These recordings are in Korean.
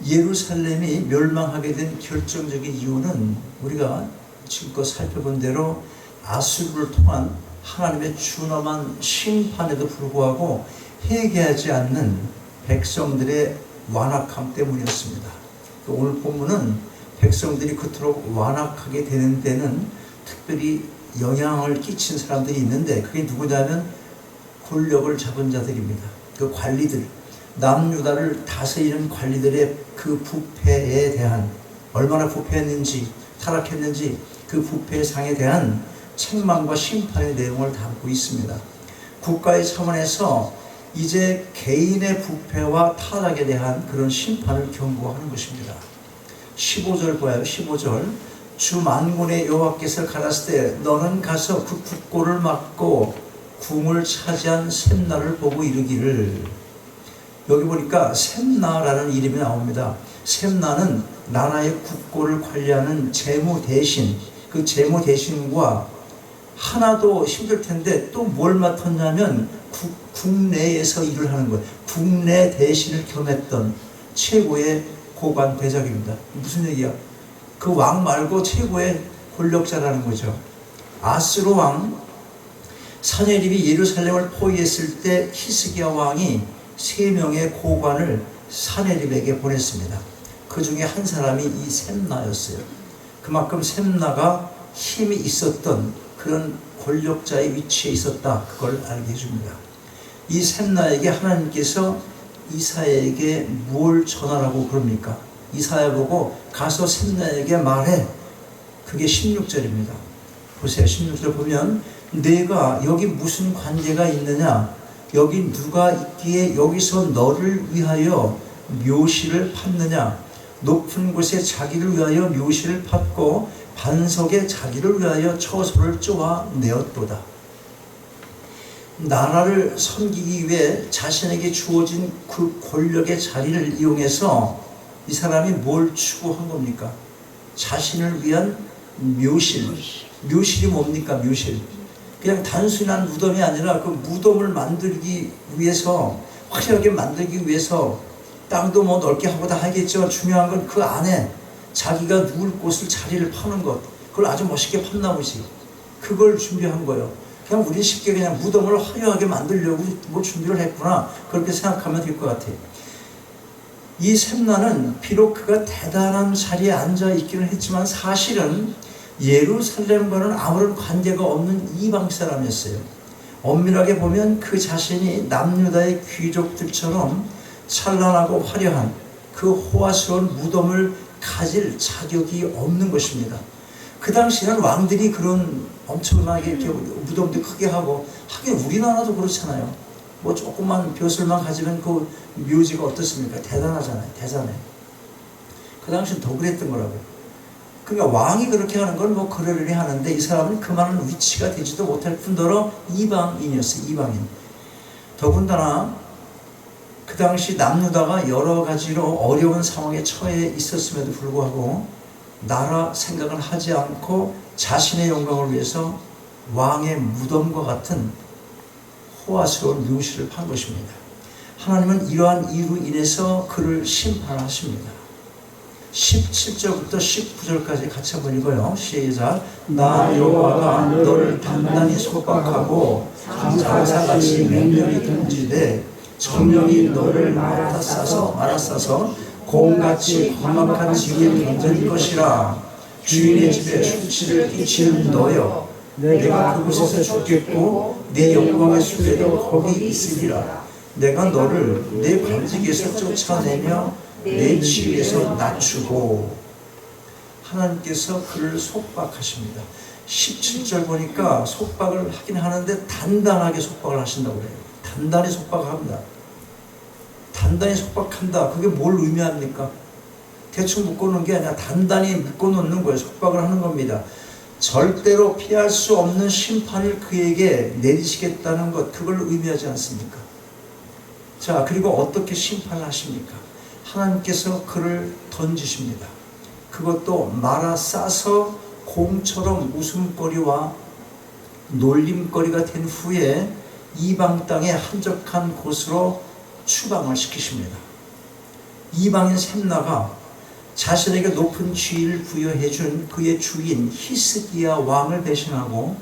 예루살렘이 멸망하게 된 결정적인 이유는 우리가 지금껏 살펴본 대로 아수르를 통한 하나님의 준엄한 심판에도 불구하고 회개하지 않는 백성들의 완악함 때문이었습니다. 오늘 본문은 백성들이 그토록 완악하게 되는 데는 특별히 영향을 끼친 사람들이 있는데, 그게 누구냐면 권력을 잡은 자들입니다. 그 관리들, 남유다를 다스리는 관리들의 그 부패에 대한, 얼마나 부패했는지 타락했는지 그 부패의 상에 대한 책망과 심판의 내용을 담고 있습니다. 국가의 차원에서 이제 개인의 부패와 타락에 대한 그런 심판을 경고하는 것입니다. 15절 보아요. 15절. 주 만군의 여호와께서 가라사대 너는 가서 그 국고를 막고 궁을 차지한 셈나를 보고 이르기를. 여기 보니까 셈나라는 이름이 나옵니다. 셈나는 나라의 국고를 관리하는 재무 대신, 그 재무 대신과 하나도 힘들 텐데 또 뭘 맡았냐면 국내에서 일을 하는 거예요. 국내 대신을 겸했던 최고의 고관 대작입니다. 무슨 얘기야? 그 왕 말고 최고의 권력자라는 거죠. 아스로 왕 사내립이 예루살렘을 포위했을 때 히스기야 왕이 3명의 고관을 사내립에게 보냈습니다. 그 중에 한 사람이 이 셈나였어요. 그만큼 셈나가 힘이 있었던 그런 권력자의 위치에 있었다, 그걸 알게 해줍니다. 이 셈나에게 하나님께서 이사야에게 뭘 전하라고 그럽니까? 이사야 보고 가서 셈나에게 말해. 그게 16절입니다. 보세요. 16절 보면 내가 여기 무슨 관계가 있느냐? 여기 누가 있기에 여기서 너를 위하여 묘시를 팠느냐? 높은 곳에 자기를 위하여 묘시를 팠고 반석에 자기를 위하여 처소를 쪼아 내었도다. 나라를 섬기기 위해 자신에게 주어진 그 권력의 자리를 이용해서 이 사람이 뭘 추구한 겁니까? 자신을 위한 묘실. 묘실이 뭡니까? 묘실. 그냥 단순한 무덤이 아니라 그 무덤을 만들기 위해서, 화려하게 만들기 위해서 땅도 뭐 넓게 하고 다 하겠지만 중요한 건 그 안에 자기가 누울 곳을, 자리를 파는 것, 그걸 아주 멋있게 팠나 보지. 그걸 준비한 거예요. 그냥 우리 쉽게 그냥 무덤을 화려하게 만들려고 뭐 준비를 했구나, 그렇게 생각하면 될 것 같아요. 이 셈나는 비록 그가 대단한 자리에 앉아 있기는 했지만 사실은 예루살렘과는 아무런 관계가 없는 이방 사람이었어요. 엄밀하게 보면 그 자신이 남유다의 귀족들처럼 찬란하고 화려한 그 호화스러운 무덤을 가질 자격이 없는 것입니다. 그 당시에는 왕들이 그런 엄청나게 이렇게 무덤도 크게 하고, 하긴 우리나라도 그렇잖아요. 뭐 조그만 벼슬만 가지면 그 묘지가 어떻습니까? 대단하잖아요. 대단해. 그 당시엔 더 그랬던 거라고요. 그러니까 왕이 그렇게 하는 건 뭐 그러려니 하는데 이 사람은 그만한 위치가 되지도 못할 뿐더러 이방인이었어요. 이방인. 더군다나 그 당시 남유다가 여러 가지로 어려운 상황에 처해 있었음에도 불구하고 나라 생각을 하지 않고 자신의 영광을 위해서 왕의 무덤과 같은 호화스러운 묘시를 판 것입니다. 하나님은 이러한 이유로 인해서 그를 심판하십니다. 17절부터 19절까지 같이 한번 읽어요. 시작. 나 여호와가 너를 단단히 속박하고 장사같이 맹렬히 던지되 정령이 너를 말아싸서 곰같이 광막한 지위에 던질 것이라. 주인의 집에 충치를 끼치는 너여, 내가 그곳에서 죽겠고 내 영광의 수레도 거기 있으리라. 내가 너를 내 관직에서 쫓아내며 내 지위에서 낮추고. 하나님께서 그를 속박하십니다. 17절 보니까 속박을 하긴 하는데 단단하게 속박을 하신다고 그래요. 단단히 속박합니다. 단단히 속박한다. 그게 뭘 의미합니까? 대충 묶어놓은 게 아니라 단단히 묶어놓는 거예요. 속박을 하는 겁니다. 절대로 피할 수 없는 심판을 그에게 내리시겠다는 것, 그걸 의미하지 않습니까? 자, 그리고 어떻게 심판을 하십니까? 하나님께서 그를 던지십니다. 그것도 말아 싸서 곰처럼 웃음거리와 놀림거리가 된 후에 이방 땅의 한적한 곳으로 추방을 시키십니다. 이방인 셈나가 자신에게 높은 지위를 부여해 준 그의 주인 히스기야 왕을 배신하고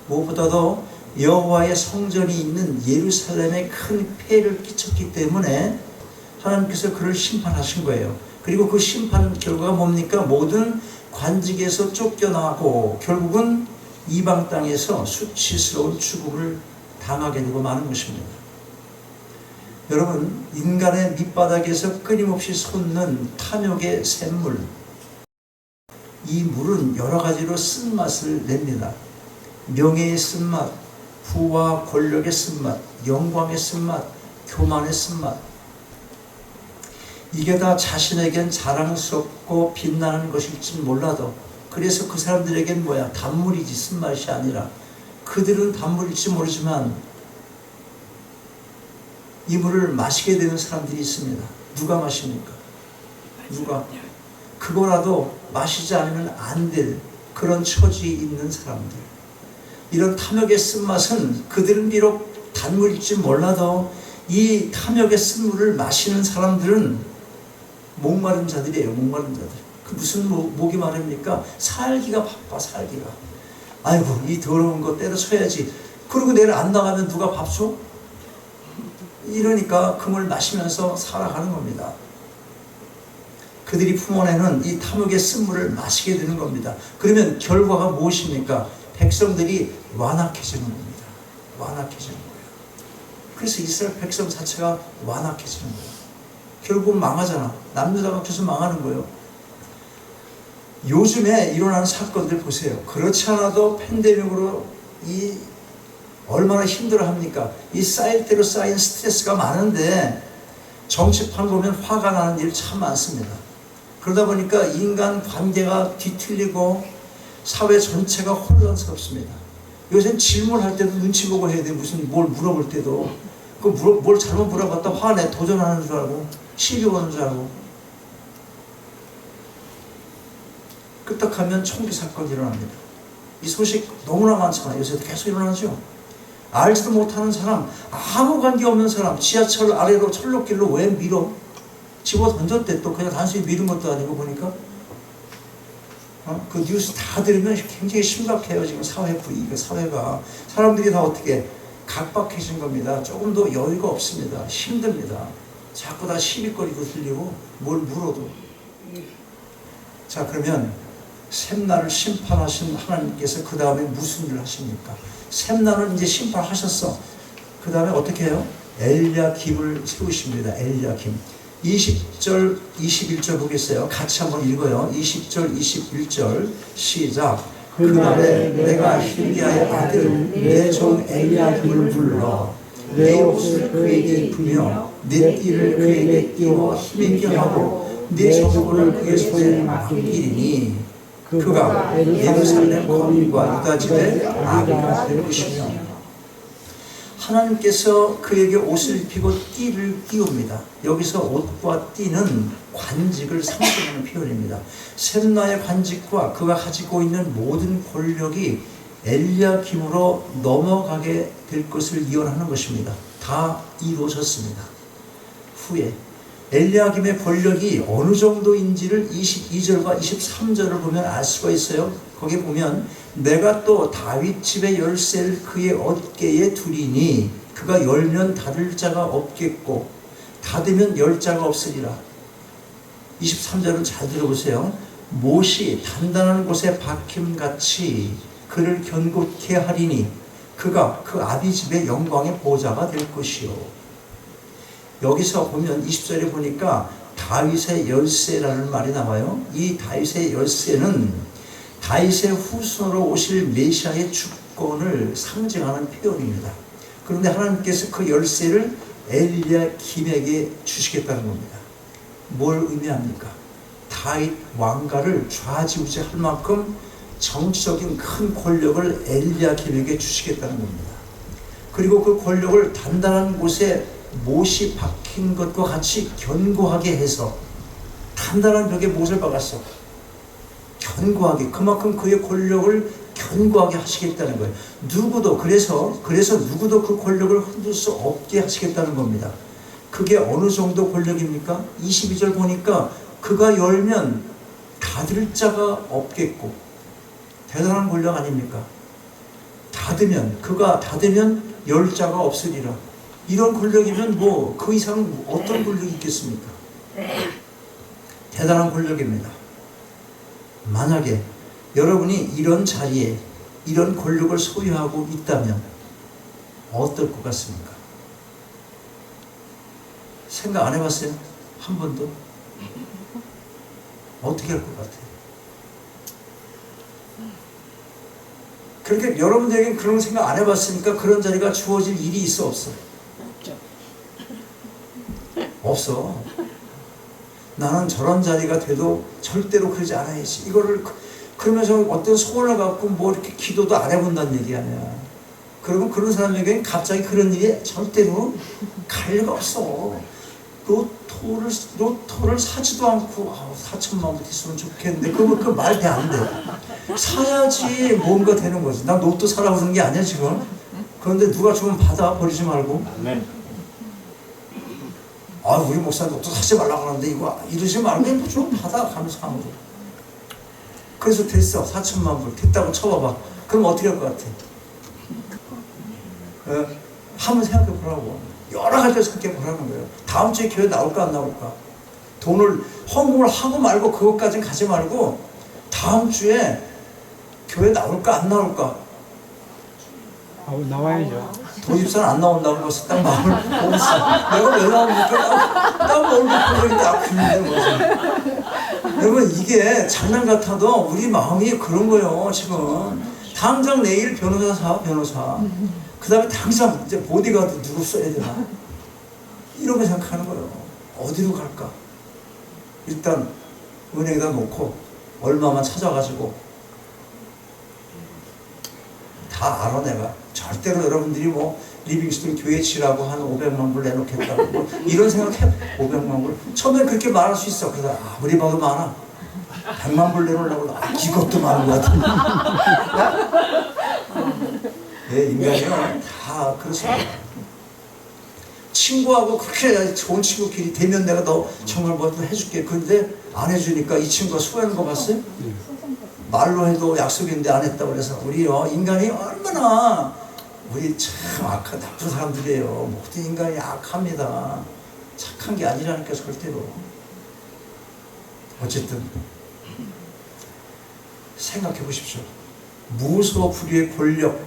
무엇보다도 여호와의 성전이 있는 예루살렘에 큰 폐해를 끼쳤기 때문에 하나님께서 그를 심판하신 거예요. 그리고 그 심판 결과가 뭡니까? 모든 관직에서 쫓겨나고 결국은 이방 땅에서 수치스러운 죽음을 당하게 되고 마는 것입니다. 여러분, 인간의 밑바닥에서 끊임없이 솟는 탐욕의 샘물, 이 물은 여러 가지로 쓴맛을 냅니다. 명예의 쓴맛, 부와 권력의 쓴맛, 영광의 쓴맛, 교만의 쓴맛. 이게 다 자신에겐 자랑스럽고 빛나는 것일지 몰라도, 그래서 그 사람들에겐 뭐야? 단물이지 쓴맛이 아니라. 그들은 단물일지 모르지만 이 물을 마시게 되는 사람들이 있습니다. 누가 마십니까? 누가? 그거라도 마시지 않으면 안 될 그런 처지에 있는 사람들. 이런 탐욕의 쓴맛은 그들은 비록 단물일지 몰라도 이 탐욕의 쓴물을 마시는 사람들은 목마른 자들이에요. 목마른 자들. 그 무슨 목이 마릅니까? 살기가 바빠. 살기가. 아이고, 이 더러운 거 때려쳐야지. 그리고 내일 안 나가면 누가 밥 줘? 이러니까 그 물 마시면서 살아가는 겁니다. 그들이 품어내는 이 탐욕의 쓴물을 마시게 되는 겁니다. 그러면 결과가 무엇입니까? 백성들이 완악해지는 겁니다. 완악해지는 거예요. 그래서 이스라엘 백성 자체가 완악해지는 거예요. 결국 망하잖아. 남유다가 망하는 거예요. 요즘에 일어나는 사건들 보세요. 그렇지 않아도 팬데믹으로 이 얼마나 힘들어합니까? 이 쌓일 대로 쌓인 스트레스가 많은데 정치판 보면 화가 나는 일 참 많습니다. 그러다 보니까 인간 관계가 뒤틀리고 사회 전체가 혼란스럽습니다. 요새는 질문할 때도 눈치 보고 해야 돼. 무슨 뭘 물어볼 때도 뭘 잘못 물어봤다 화내 도전하는 줄 알고 시비 거는 줄 알고. 끄떡하면 총기 사건이 일어납니다. 이 소식 너무나 많잖아요. 요새 계속 일어나죠. 알지도 못하는 사람, 아무 관계 없는 사람, 지하철 아래로 철로길로 왜 밀어? 집어 던졌대. 또 그냥 단순히 밀은 것도 아니고 보니까. 그 뉴스 다 들으면 굉장히 심각해요. 지금 사회 분위기가, 사회가. 사람들이 다 어떻게 각박해진 겁니다. 조금 더 여유가 없습니다. 힘듭니다. 자꾸 다 시비거리고 들리고 뭘 물어도. 자, 그러면 셈나를 심판하신 하나님께서 그 다음에 무슨 일을 하십니까? 셈나는 이제 심판하셨어. 그 다음에 어떻게 해요? 엘야김을 세우십니다. 엘야김. 20절, 21절 보겠어요. 같이 한번 읽어요. 20절, 21절 시작. 그날에 내가 hil기야의 아들 내 종 엘야김을 불러 내 옷을 그에게 입히며 내 띠를 그에게 띄워 힘있게 하고 내 저주를 그의 손에 맡기리니 그가 예루살렘 거민과 유다 집에 아비가 될 것이며. 하나님께서 그에게 옷을 입히고 띠를 띄웁니다. 여기서 옷과 띠는 관직을 상징하는 표현입니다. 셈나의 관직과 그가 가지고 있는 모든 권력이 엘야김으로 넘어가게 될 것을 예언하는 것입니다. 다 이루어졌습니다. 후에 엘야김의 권력이 어느 정도인지를 22절과 23절을 보면 알 수가 있어요. 거기 보면 내가 또 다윗 집의 열쇠를 그의 어깨에 두리니 그가 열면 닫을 자가 없겠고 닫으면 열 자가 없으리라. 23절은 잘 들어보세요. 못이 단단한 곳에 박힘같이 그를 견고케 하리니 그가 그 아비 집의 영광의 보좌가 될 것이요. 여기서 보면 20절에 보니까 다윗의 열쇠라는 말이 나와요. 이 다윗의 열쇠는 다윗의 후손으로 오실 메시아의 주권을 상징하는 표현입니다. 그런데 하나님께서 그 열쇠를 엘야김에게 주시겠다는 겁니다. 뭘 의미합니까? 다윗 왕가를 좌지우지할 만큼 정치적인 큰 권력을 엘야김에게 주시겠다는 겁니다. 그리고 그 권력을 단단한 곳에 못이 박힌 것과 같이 견고하게 해서 단단한 벽에 못을 박았어. 견고하게. 그만큼 그의 권력을 견고하게 하시겠다는 거예요. 누구도 그래서 누구도 그 권력을 흔들 수 없게 하시겠다는 겁니다. 그게 어느 정도 권력입니까? 22절 보니까 그가 열면 닫을 자가 없겠고, 대단한 권력 아닙니까? 그가 닫으면 열 자가 없으리라. 이런 권력이면 뭐 그 이상 어떤 권력이 있겠습니까? 대단한 권력입니다. 만약에 여러분이 이런 자리에 이런 권력을 소유하고 있다면 어떨 것 같습니까? 생각 안 해봤어요? 한 번도? 어떻게 할 것 같아요? 그렇게 여러분들에게 그런 생각 안 해봤으니까 그런 자리가 주어질 일이 있어, 없어? 없어. 나는 저런 자리가 돼도 절대로 그러지 않아야지. 이거를 그러면서 어떤 소원을 갖고 뭐 이렇게 기도도 안 해본다는 얘기 아니야. 그러면 그런 사람에게는 갑자기 그런 일이 절대로 갈 리가 없어. 로또를 사지도 않고 4천만 원 있으면 좋겠는데 그 말이 안 돼. 사야지 뭔가 되는 거지. 나 로또 사라고 그런 게 아니야 지금. 그런데 누가 주면 받아, 버리지 말고. 네. 우리 목사님 로또 사지 말라고 하는데 이거 이러지 말고 좀 받아, 감사함으로. 그래서 됐어. 4천만 불 됐다고 쳐봐봐. 그럼 어떻게 할 것 같아? 한번 생각해 보라고. 여러 가지를 생각해 보라는 거예요. 다음 주에 교회 나올까 안 나올까? 돈을 헌금을 하고 말고 그것까지는 가지 말고 다음 주에 교회 나올까 안 나올까? 나와야죠. 도집산 안 나온다고 벌써 딱 마음을 먹었어. 내가 왜 나옵니까? 딱 얼굴 보는데 아프는 거지. 여러분 이게 장난 같아도 우리 마음이 그런 거예요 지금. 당장 내일 변호사. 그 다음에 당장 이제 보디가드 누구 써야 되나? 이런 거 생각하는 거예요. 어디로 갈까? 일단 은행에다 놓고 얼마만 찾아가지고 다 알아 내가. 절대로 여러분들이 뭐 리빙스턴 교회 치라고 한 500만 불 내놓겠다고 뭐 이런 생각해. 500만 불 처음에 그렇게 말할 수 있어. 그러다 아무리 봐도 많아. 100만 불 내놓으려고 이것도 많은 것 같은데. 네, 인간이요 다 그렇습니다. 친구하고 그렇게 좋은 친구끼리 되면 내가 너 정말 뭐 해줄게. 그런데 안 해주니까 이 친구가 수고하는 거 봤어요? 말로 해도 약속인데 안 했다고 그래서 우리요 인간이 얼마나 우리 참 악한 나쁜 사람들이에요. 모든 인간이 악합니다. 착한 게 아니라니까 절대로. 어쨌든 생각해 보십시오. 무소불위의 권력,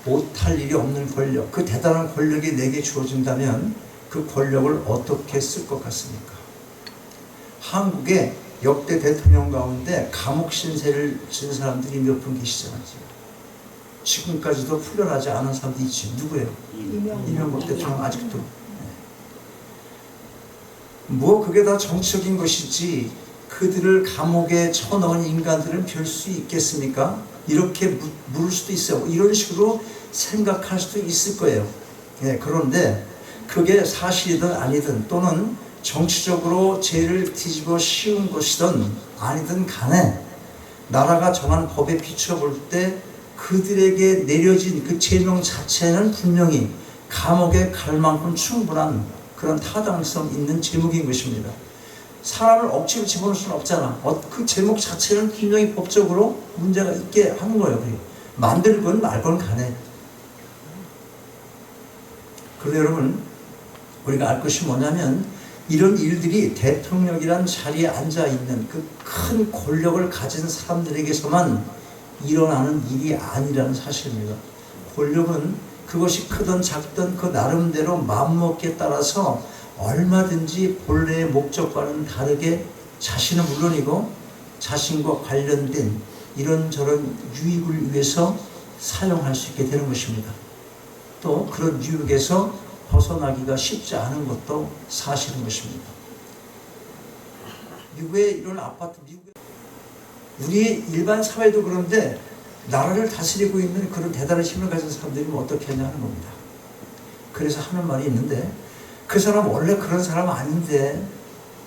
못할 일이 없는 권력, 그 대단한 권력이 내게 주어진다면 그 권력을 어떻게 쓸 것 같습니까? 한국의 역대 대통령 가운데 감옥 신세를 진 사람들이 몇 분 계시잖아요. 지금까지도 풀려나지 않은 사람도 있지. 누구예요? 이명박 대통령 아직도. 뭐 그게 다 정치적인 것이지 그들을 감옥에 쳐넣은 인간들은 별 수 있겠습니까? 이렇게 물을 수도 있어요. 이런 식으로 생각할 수도 있을 거예요. 그런데 그게 사실이든 아니든 또는 정치적으로 죄를 뒤집어 씌운 것이든 아니든 간에 나라가 정한 법에 비춰볼 때 그들에게 내려진 그 죄명 자체는 분명히 감옥에 갈 만큼 충분한 그런 타당성 있는 제목인 것입니다. 사람을 억지로 집어넣을 수는 없잖아. 그 제목 자체는 분명히 법적으로 문제가 있게 하는 거예요. 만들건 말건 간에. 그런데 여러분 우리가 알 것이 뭐냐면 이런 일들이 대통령이란 자리에 앉아있는 그 큰 권력을 가진 사람들에게서만 일어나는 일이 아니라는 사실입니다. 권력은 그것이 크든 작든 그 나름대로 마음먹기에 따라서 얼마든지 본래의 목적과는 다르게 자신은 물론이고 자신과 관련된 이런저런 유익을 위해서 사용할 수 있게 되는 것입니다. 또 그런 유익에서 벗어나기가 쉽지 않은 것도 사실인 것입니다. 미국의 이런 아파트, 우리 일반 사회도 그런데 나라를 다스리고 있는 그런 대단한 힘을 가진 사람들이 어떻게 하냐 하는 겁니다. 그래서 하는 말이 있는데 그 사람 원래 그런 사람 아닌데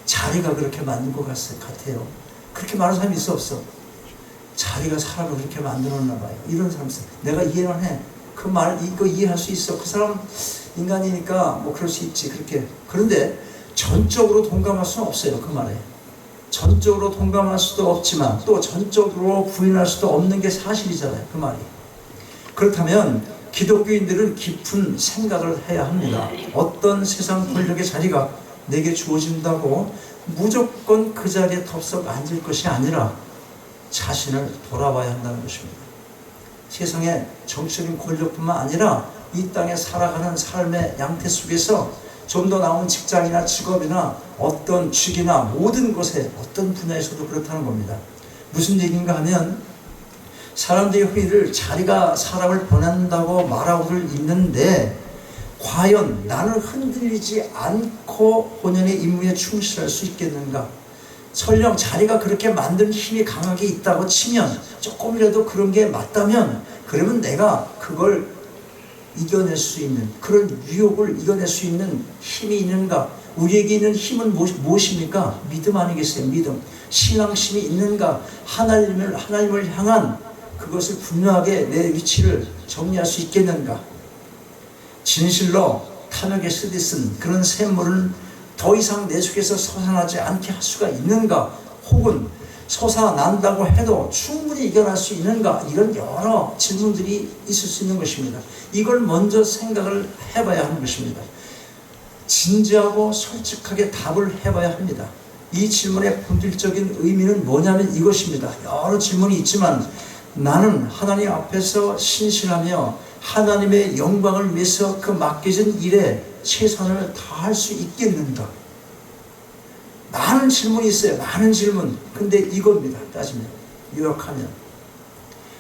자리가 그렇게 맞는 것 같아요. 그렇게 많은 사람이 있어 없어? 자리가 사람을 그렇게 만들었나 봐요. 이런 사람 있어요. 내가 이해는 해. 그 말 이거 이해할 수 있어. 그 사람 인간이니까 뭐 그럴 수 있지 그렇게. 그런데 전적으로 동감할 수는 없어요. 그 말에. 전적으로 동감할 수도 없지만 또 전적으로 부인할 수도 없는 게 사실이잖아요. 그 말이. 그렇다면 기독교인들은 깊은 생각을 해야 합니다. 어떤 세상 권력의 자리가 내게 주어진다고 무조건 그 자리에 덥석 앉을 것이 아니라 자신을 돌아봐야 한다는 것입니다. 세상의 정치적인 권력뿐만 아니라 이 땅에 살아가는 삶의 양태 속에서 좀 더 나은 직장이나 직업이나 어떤 직이나 모든 것에 어떤 분야에서도 그렇다는 겁니다. 무슨 얘기인가 하면 사람들이 흔히들 자리가 사람을 보낸다고 말하고들 있는데 과연 나는 흔들리지 않고 본연의 임무에 충실할 수 있겠는가? 설령 자리가 그렇게 만드는 힘이 강하게 있다고 치면 조금이라도 그런 게 맞다면 그러면 내가 그걸 이겨낼 수 있는 그런 유혹을 이겨낼 수 있는 힘이 있는가? 우리에게 있는 힘은 무엇입니까? 믿음 아니겠어요? 믿음. 신앙심이 있는가? 하나님을 향한 그것을 분명하게 내 위치를 정리할 수 있겠는가? 진실로 탐욕에 쓰디쓴 그런 샘물은 더 이상 내 속에서 솟아나지 않게 할 수가 있는가? 혹은 솟아난다고 해도 충분히 이겨낼 수 있는가? 이런 여러 질문들이 있을 수 있는 것입니다. 이걸 먼저 생각을 해봐야 하는 것입니다. 진지하고 솔직하게 답을 해봐야 합니다. 이 질문의 본질적인 의미는 뭐냐면 이것입니다. 여러 질문이 있지만 나는 하나님 앞에서 신실하며 하나님의 영광을 위해서 그 맡겨진 일에 최선을 다할 수 있겠는가? 많은 질문이 있어요. 많은 질문. 근데 이겁니다. 따지면, 요약하면.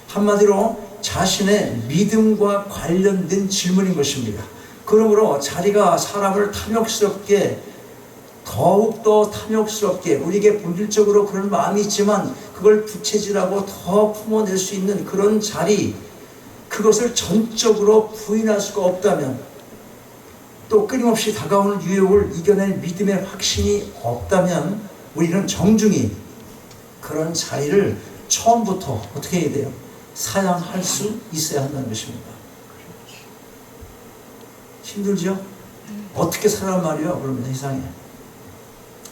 한마디로 자신의 믿음과 관련된 질문인 것입니다. 그러므로 자리가 사람을 탐욕스럽게 더욱더 탐욕스럽게 우리에게 본질적으로 그런 마음이 있지만 그걸 부채질하고 더 품어낼 수 있는 그런 자리, 그것을 전적으로 부인할 수가 없다면, 또 끊임없이 다가오는 유혹을 이겨낼 믿음의 확신이 없다면 우리는 정중히 그런 자리를 처음부터 어떻게 해야 돼요? 사양할 수 있어야 한다는 것입니다. 힘들죠? 어떻게 살란 말이에요? 그러면 세상에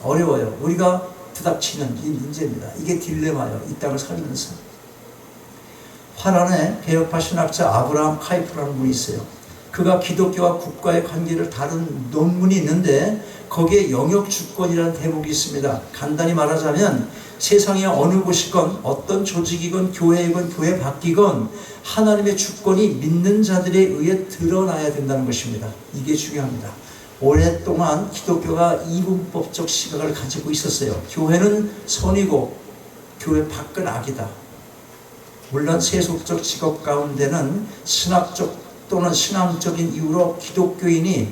어려워요. 우리가 부닥치는 이 문제입니다. 이게 딜레마예요. 이 땅을 살면서. 화란의 개혁파 신학자 아브라함 카이프라는 분이 있어요. 그가 기독교와 국가의 관계를 다룬 논문이 있는데 거기에 영역 주권이라는 대목이 있습니다. 간단히 말하자면 세상의 어느 곳이건 어떤 조직이건 교회이건 교회 밖이건 하나님의 주권이 믿는 자들에 의해 드러나야 된다는 것입니다. 이게 중요합니다. 오랫동안 기독교가 이분법적 시각을 가지고 있었어요. 교회는 선이고 교회 밖은 악이다. 물론 세속적 직업 가운데는 신학적 또는 신앙적인 이유로 기독교인이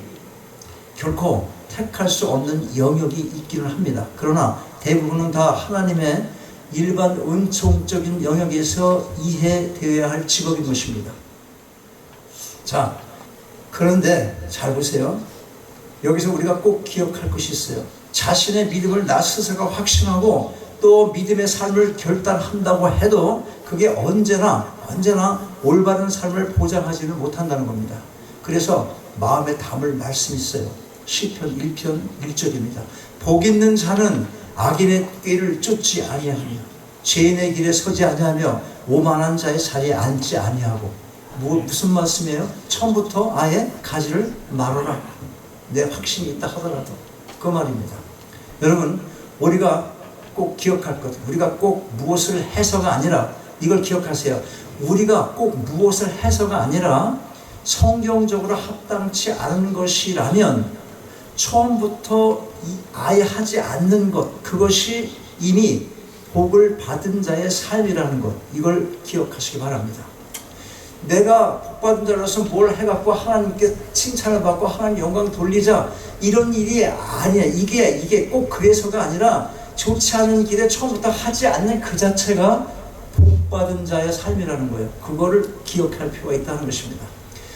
결코 택할 수 없는 영역이 있기는 합니다. 그러나 대부분은 다 하나님의 일반 은총적인 영역에서 이해되어야 할 직업인 것입니다. 자, 그런데 잘 보세요. 여기서 우리가 꼭 기억할 것이 있어요. 자신의 믿음을 나 스스로가 확신하고 또 믿음의 삶을 결단한다고 해도 그게 언제나 올바른 삶을 보장하지는 못한다는 겁니다. 그래서 마음에 담을 말씀이 있어요. 시편 1편 1절입니다. 복 있는 자는 악인의 꾀를 쫓지 아니하며 죄인의 길에 서지 아니하며 오만한 자의 자리에 앉지 아니하고. 무슨 말씀이에요? 처음부터 아예 가지를 말아라. 내 확신이 있다 하더라도 그 말입니다. 여러분, 우리가 꼭 기억할 것, 우리가 꼭 무엇을 해서가 아니라, 이걸 기억하세요. 우리가 꼭 무엇을 해서가 아니라 성경적으로 합당치 않은 것이라면 처음부터 아예 하지 않는 것, 그것이 이미 복을 받은 자의 삶이라는 것, 이걸 기억하시기 바랍니다. 내가 복받은 자로서 뭘 해갖고 하나님께 칭찬을 받고 하나님 영광 돌리자, 이런 일이 아니야. 이게 꼭 그래서가 아니라 좋지 않은 길에 처음부터 하지 않는 그 자체가 복받은 자의 삶이라는 거예요. 그거를 기억할 필요가 있다는 것입니다.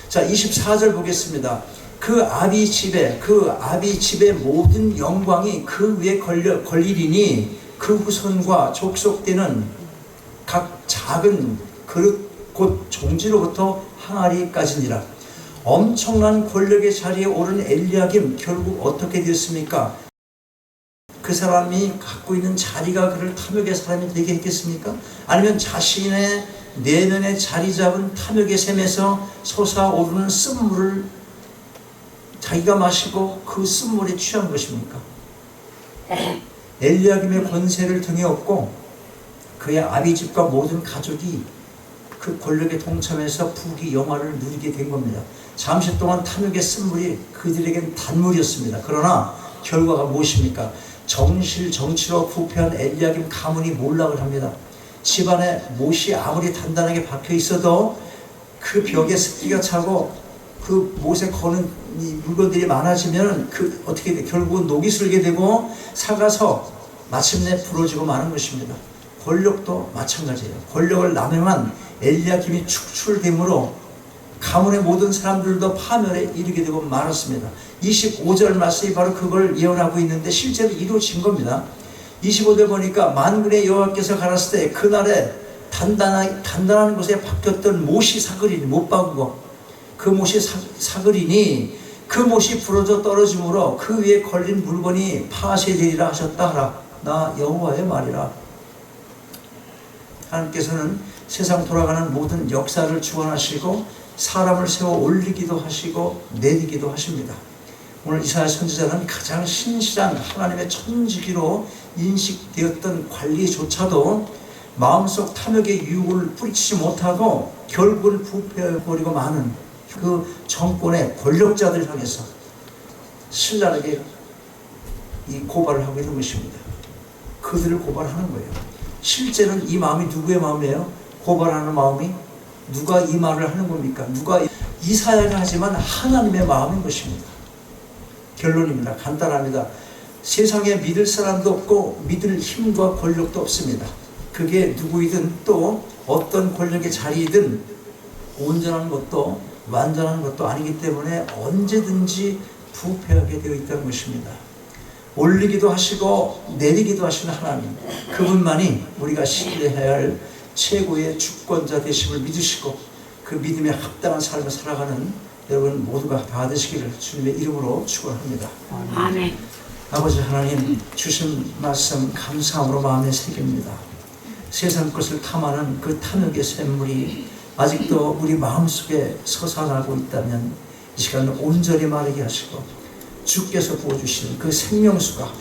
자, 24절 보겠습니다. 그 아비 집의 모든 영광이 그 위에 걸리리니 그 후손과 족속되는 각 작은 그릇 곧 종지로부터 항아리까지니라. 엄청난 권력의 자리에 오른 엘리야김 결국 어떻게 되었습니까? 그 사람이 갖고 있는 자리가 그를 탐욕의 사람이 되게 했겠습니까? 아니면 자신의 내면에 자리 잡은 탐욕의 샘에서 솟아오르는 쓴물을 자기가 마시고 그 쓴물에 취한 것입니까? 엘리야김의 권세를 등에 업고 그의 아비집과 모든 가족이 그 권력에 동참해서 부귀 영화를 누리게 된 겁니다. 잠시 동안 탐욕의 쓴물이 그들에겐 단물이었습니다. 그러나 결과가 무엇입니까? 정치로 부패한 엘리야김 가문이 몰락을 합니다. 집안에 못이 아무리 단단하게 박혀 있어도 그 벽에 습기가 차고 그 못에 거는 이 물건들이 많아지면 그 어떻게 돼? 결국은 녹이 슬게 되고 사가서 마침내 부러지고 마는 것입니다. 권력도 마찬가지예요. 권력을 남용한 엘리야김이 축출됨으로 가문의 모든 사람들도 파멸에 이르게 되고 말았습니다. 25절 말씀이 바로 그걸 예언하고 있는데 실제로 이루어진 겁니다. 25절 보니까 만군의 여호와께서 가라사대 때 그날에 단단한 곳에 박혔던 못이 사그리니 못 박은 그 못이 사그리니 그 못이 부러져 떨어짐으로 그 위에 걸린 물건이 파쇄되리라 하셨다 하라. 나 여호와의 말이라. 하나님께서는 세상 돌아가는 모든 역사를 주관하시고 사람을 세워 올리기도 하시고 내리기도 하십니다. 오늘 이사야 선지자는 가장 신실한 하나님의 천지기로 인식되었던 관리조차도 마음속 탐욕의 유혹을 뿌리치지 못하고 결국은 부패해버리고 마는 그 정권의 권력자들 향해서 신랄하게 이 고발을 하고 있는 것입니다. 그들을 고발하는 거예요. 실제는 이 마음이 누구의 마음이에요? 고발하는 마음이 누가 이 말을 하는 겁니까? 누가 이사야가 하지만 하나님의 마음인 것입니다. 결론입니다. 간단합니다. 세상에 믿을 사람도 없고 믿을 힘과 권력도 없습니다. 그게 누구이든 또 어떤 권력의 자리이든 온전한 것도 완전한 것도 아니기 때문에 언제든지 부패하게 되어 있다는 것입니다. 올리기도 하시고 내리기도 하시는 하나님, 그분만이 우리가 신뢰해야 할 최고의 주권자 되심을 믿으시고 그 믿음에 합당한 삶을 살아가는 여러분 모두가 다 되시기를 주님의 이름으로 축원합니다. 아멘. 아버지 하나님, 주신 말씀 감사함으로 마음에 새깁니다. 세상 것을 탐하는 그 탐욕의 샘물이 아직도 우리 마음속에 솟아나고 있다면 이 시간 온전히 마르게 하시고 주께서 부어주신 그 생명수가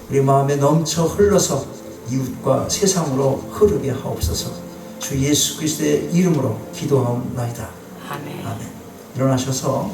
우리 마음에 넘쳐 흘러서 이웃과 세상으로 흐르게 하옵소서. 주 예수 그리스도의 이름으로 기도하옵나이다. 아멘. 아멘. 일어나셔서